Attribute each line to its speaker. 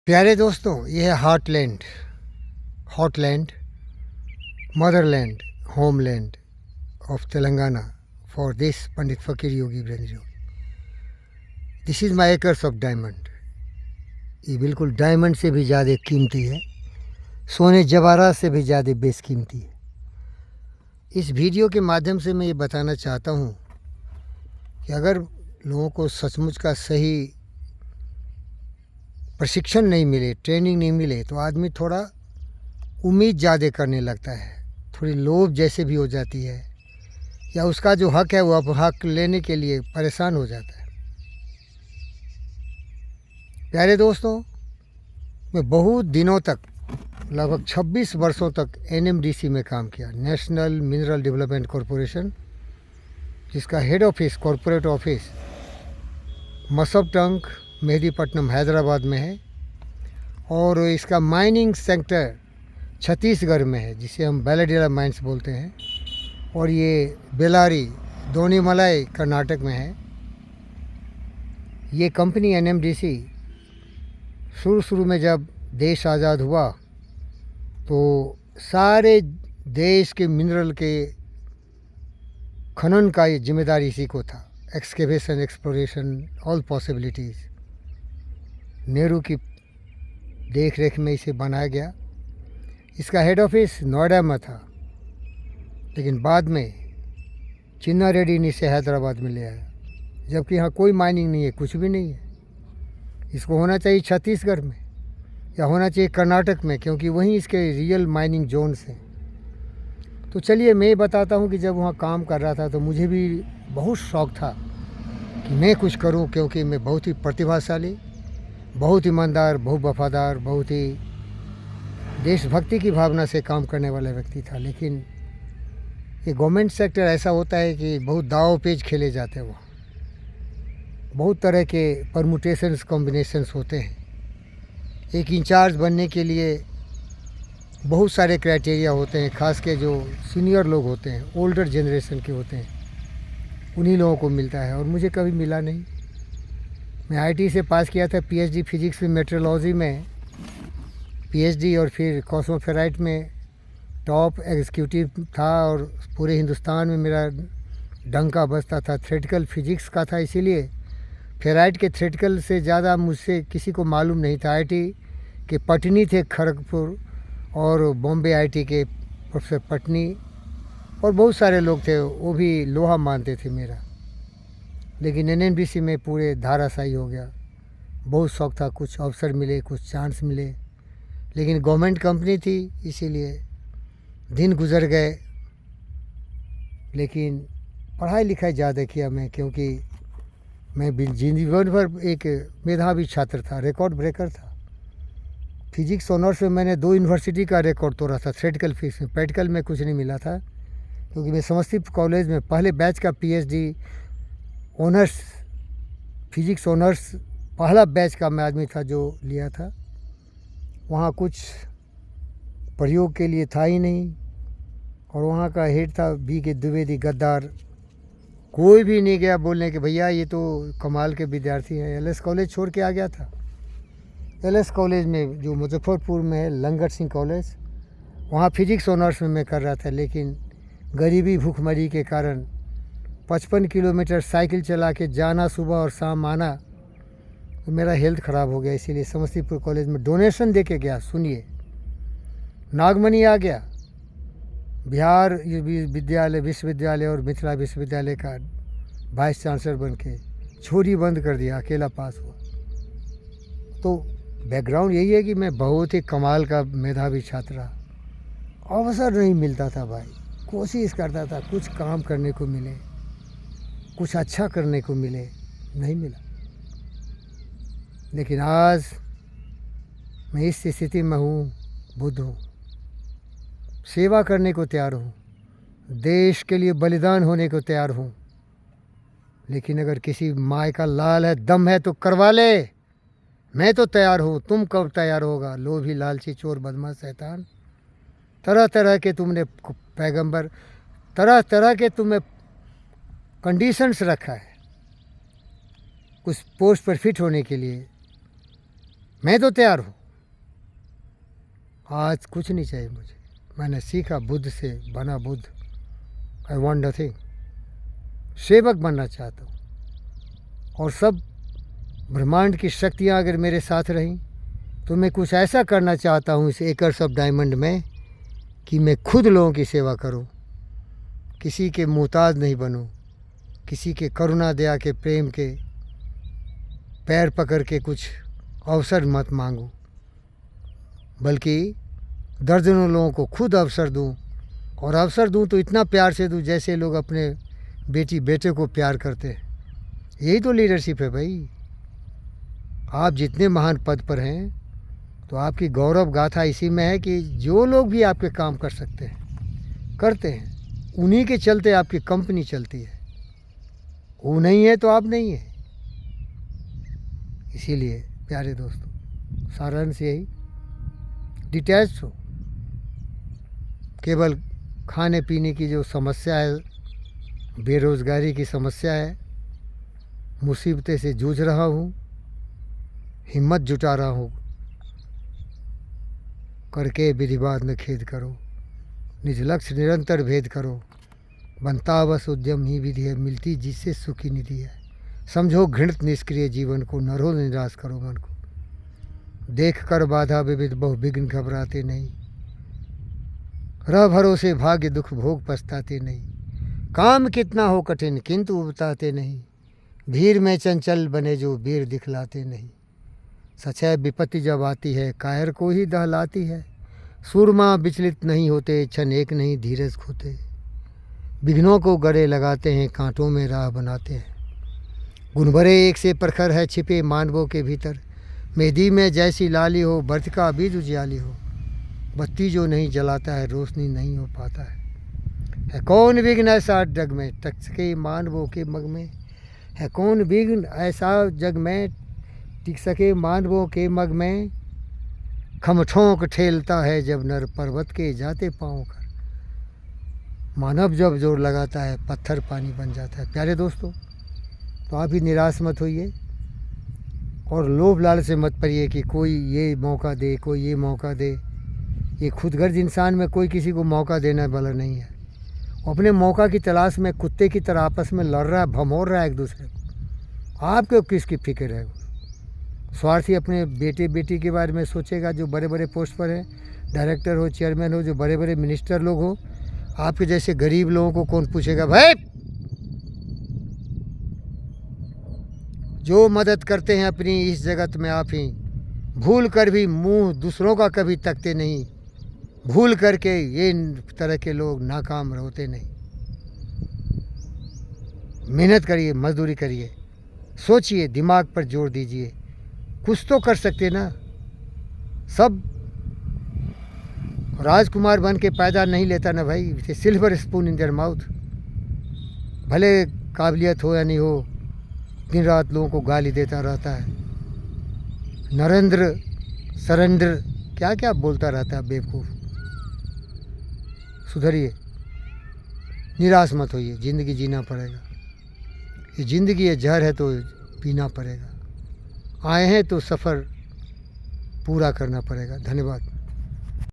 Speaker 1: प्यारे दोस्तों, ये है heartland, hot land, motherland, homeland of Telangana for this pandit fakir yogi Virendra yogi. This is my acres of diamond. ये बिल्कुल डायमंड से भी ज़्यादा कीमती है, सोने जवाहरात से भी ज़्यादा बेशकीमती है। इस वीडियो के माध्यम से मैं ये बताना चाहता हूँ कि अगर लोगों को सचमुच का सही प्रशिक्षण नहीं मिले, ट्रेनिंग नहीं मिले, तो आदमी थोड़ा उम्मीद ज़्यादा करने लगता है, थोड़ी लोभ जैसे भी हो जाती है, या उसका जो हक है वो अब हक लेने के लिए परेशान हो जाता है। प्यारे दोस्तों, मैं बहुत दिनों तक, लगभग 26 वर्षों तक एनएमडीसी में काम किया, नेशनल मिनरल डेवलपमेंट कॉरपोरेशन, जिसका head office, corporate office Masab Tank, Mehdipatnam, Hyderabad में है, और इसका माइनिंग सेक्टर छत्तीसगढ़ में है, जिसे हम बैलाडीला माइंस बोलते हैं, और ये बेलारी, दोनीमलाई, कर्नाटक में है। ये कंपनी एनएमडीसी शुरू में जब देश आज़ाद हुआ तो सारे देश के मिनरल के खनन का ये जिम्मेदारी इसी को था, excavation, exploration, all possibilities. Nehru की देख रेख में इसे बनाया गया। इसका हेड ऑफिस नोएडा में था, लेकिन बाद में चिन्ना रेड्डी ने इसे हैदराबाद में ले आया, जबकि यहाँ कोई माइनिंग नहीं है, कुछ भी नहीं है। इसको होना चाहिए छत्तीसगढ़ में या होना चाहिए कर्नाटक में, क्योंकि वहीं इसके रियल माइनिंग जोन्स हैं। तो चलिए मैं बताता हूँ कि जब वहाँ काम कर रहा था तो मुझे भी बहुत शौक़ था कि मैं कुछ करूँ, क्योंकि मैं बहुत ही प्रतिभाशाली, बहुत ईमानदार, बहुत वफादार, बहुत ही देशभक्ति की भावना से काम करने वाला व्यक्ति था। लेकिन ये गवर्नमेंट सेक्टर ऐसा होता है कि बहुत दाव पेच खेले जाते हैं, वहाँ बहुत तरह के परमुटेशंस, कॉम्बिनेशंस होते हैं। एक इंचार्ज बनने के लिए बहुत सारे क्राइटेरिया होते हैं, खास के जो सीनियर लोग होते हैं, ओल्डर जनरेशन के होते हैं, उन्हीं लोगों को मिलता है, और मुझे कभी मिला नहीं। मैं आईटी से पास किया था, पीएचडी फिजिक्स में, मेट्रोलॉजी में पीएचडी, और फिर कॉस्मोफेराइट में टॉप एग्जीक्यूटिव था, और पूरे हिंदुस्तान में मेरा डंका बजता था। थ्योरेटिकल फिजिक्स का था, इसीलिए फेराइट के थ्योरेटिकल से ज़्यादा मुझसे किसी को मालूम नहीं था। आईटी के पटनी थे खड़गपुर, और बॉम्बे आईटी के प्रोफेसर पटनी, और बहुत सारे लोग थे, वो भी लोहा मानते थे मेरा। लेकिन एनएमडीसी में पूरे धाराशायी हो गया। बहुत शौक था, कुछ अवसर मिले, कुछ चांस मिले, लेकिन गवर्नमेंट कंपनी थी, इसीलिए दिन गुजर गए। लेकिन पढ़ाई लिखाई ज़्यादा किया मैं, क्योंकि मैं जीवन भर एक मेधावी छात्र था, रिकॉर्ड ब्रेकर था। फिजिक्स ऑनर्स में मैंने 2 यूनिवर्सिटी का रिकॉर्ड तोड़ा था, थ्योरेटिकल फिजिक्स में। प्रैक्टिकल में कुछ नहीं मिला था, क्योंकि मैं समस्तीपुर कॉलेज में पहले बैच का पीएचडी ऑनर्स, फिजिक्स ऑनर्स पहला बैच का मैं आदमी था जो लिया था। वहाँ कुछ प्रयोग के लिए था ही नहीं, और वहाँ का हेड था BK द्विवेदी, गद्दार। कोई भी नहीं गया बोलने कि भैया ये तो कमाल के विद्यार्थी हैं। एलएस कॉलेज छोड़ के आ गया था। एलएस कॉलेज में, जो मुजफ्फरपुर में है, लंगर सिंह कॉलेज, वहाँ फिजिक्स ऑनर्स में मैं कर रहा था। लेकिन गरीबी, भूखमरी के कारण 55 किलोमीटर साइकिल चला के जाना, सुबह और शाम आना, तो मेरा हेल्थ ख़राब हो गया। इसीलिए समस्तीपुर कॉलेज में डोनेशन दे के गया। सुनिए, नागमणि आ गया, बिहार विश्वविद्यालय और मिथिला विश्वविद्यालय का वाइस चांसलर बन के छोरी बंद कर दिया, अकेला पास हुआ। तो बैकग्राउंड यही है कि मैं बहुत ही कमाल का मेधावी छात्र रहा। अवसर नहीं मिलता था भाई, कोशिश करता था कुछ काम करने को मिले, कुछ अच्छा करने को मिले, नहीं मिला। लेकिन आज मैं इस स्थिति में हूँ, बुद्ध हूँ, सेवा करने को तैयार हूँ, देश के लिए बलिदान होने को तैयार हूँ। लेकिन अगर किसी माय का लाल है, दम है, तो करवा ले, मैं तो तैयार हूँ। तुम कब तैयार होगा? लोभी, लालची, चोर, बदमाश, शैतान, तरह तरह के तुमने पैगंबर, तरह तरह के तुम्हें कंडीशंस रखा है उस पोस्ट पर फिट होने के लिए। मैं तो तैयार हूँ। आज कुछ नहीं चाहिए मुझे, मैंने सीखा बुद्ध से, बना बुद्ध। I want nothing. सेवक बनना चाहता हूँ, और सब ब्रह्मांड की शक्तियाँ अगर मेरे साथ रहीं तो मैं कुछ ऐसा करना चाहता हूँ इस एकर्स ऑफ डायमंड में कि मैं खुद लोगों की सेवा करूँ, किसी के मुहताज नहीं बनूँ, किसी के करुणा दया के प्रेम के पैर पकड़ के कुछ अवसर मत मांगूँ, बल्कि दर्जनों लोगों को खुद अवसर दूँ, और अवसर दूँ तो इतना प्यार से दूँ जैसे लोग अपने बेटी बेटे को प्यार करते हैं। यही तो लीडरशिप है भाई। आप जितने महान पद पर हैं तो आपकी गौरव गाथा इसी में है कि जो लोग भी आपके काम कर सकते हैं करते हैं, उन्हीं के चलते आपकी कंपनी चलती है। वो नहीं है तो आप नहीं है। इसीलिए प्यारे दोस्तों, सारांश यही, डिटैच हो। केवल खाने पीने की जो समस्या है, बेरोज़गारी की समस्या है, मुसीबतें से जूझ रहा हूँ, हिम्मत जुटा रहा हूँ, करके विधिवाद में खेद करो, निज लक्ष्य निरंतर भेद करो, बनता बस उद्यम ही विधि है, मिलती जिससे सुखी निधि है। समझो घृणित निष्क्रिय जीवन को, न रोज निराश करो मन को, देख कर बाधा विविध बहु विघ्न घबराते नहीं, रह भरोसे भाग्य दुख भोग पछताते नहीं, काम कितना हो कठिन किंतु उबताते नहीं, भीड़ में चंचल बने जो वीर दिखलाते नहीं, सच है विपत्ति जब आती है कायर को ही दहलाती है, सूरमा विचलित नहीं होते क्षण एक नहीं धीरज खोते, विघ्नों को गड़े लगाते हैं कांटों में राह बनाते हैं, गुण भरे एक से प्रखर है छिपे मानवों के भीतर, मेहंदी में जैसी लाली हो बर्थ का बीज उजियाली हो, बत्ती जो नहीं जलाता है रोशनी नहीं हो पाता है कौन विघ्न ऐसा जग में टक सके मानवों के मग में, है कौन विघ्न ऐसा जग में टिक सके मानवों के मग में, खम ठोंक ठेलता है जब नर पर्वत के जाते पाँव कर, मानव जब जोर लगाता है पत्थर पानी बन जाता है। प्यारे दोस्तों, तो आप ही निराश मत होइए और लोभ लालच से मत पड़िए कि कोई ये मौका दे, कोई ये मौका दे। ये खुदगर्ज इंसान में कोई किसी को मौका देने वाला नहीं है। अपने मौका की तलाश में कुत्ते की तरह आपस में लड़ रहा है, भमोर रहा है एक दूसरे को। आपको किसकी फिक्र है? स्वार्थी अपने बेटे बेटी के बारे में सोचेगा जो बड़े बड़े पोस्ट पर हैं, डायरेक्टर हो, चेयरमैन हो, जो बड़े बड़े मिनिस्टर लोग हो। आपके जैसे गरीब लोगों को कौन पूछेगा? भाई जो मदद करते हैं अपनी इस जगत में आप ही, भूल कर भी मुंह दूसरों का कभी तकते नहीं, भूल करके ये तरह के लोग नाकाम होते नहीं। मेहनत करिए, मजदूरी करिए, सोचिए, दिमाग पर जोर दीजिए, कुछ तो कर सकते ना। सब राजकुमार बन के पैदा नहीं लेता ना भाई, silver spoon in their mouth. भले काबिलियत हो या नहीं हो, दिन रात लोगों को गाली देता रहता है, नरेंद्र सरेंद्र क्या क्या बोलता रहता है बेवकूफ़। सुधरिए, निराश मत होइए, ज़िंदगी जीना पड़ेगा। ये ज़िंदगी ये जहर है तो पीना पड़ेगा। आए हैं तो सफ़र पूरा करना पड़ेगा। धन्यवाद।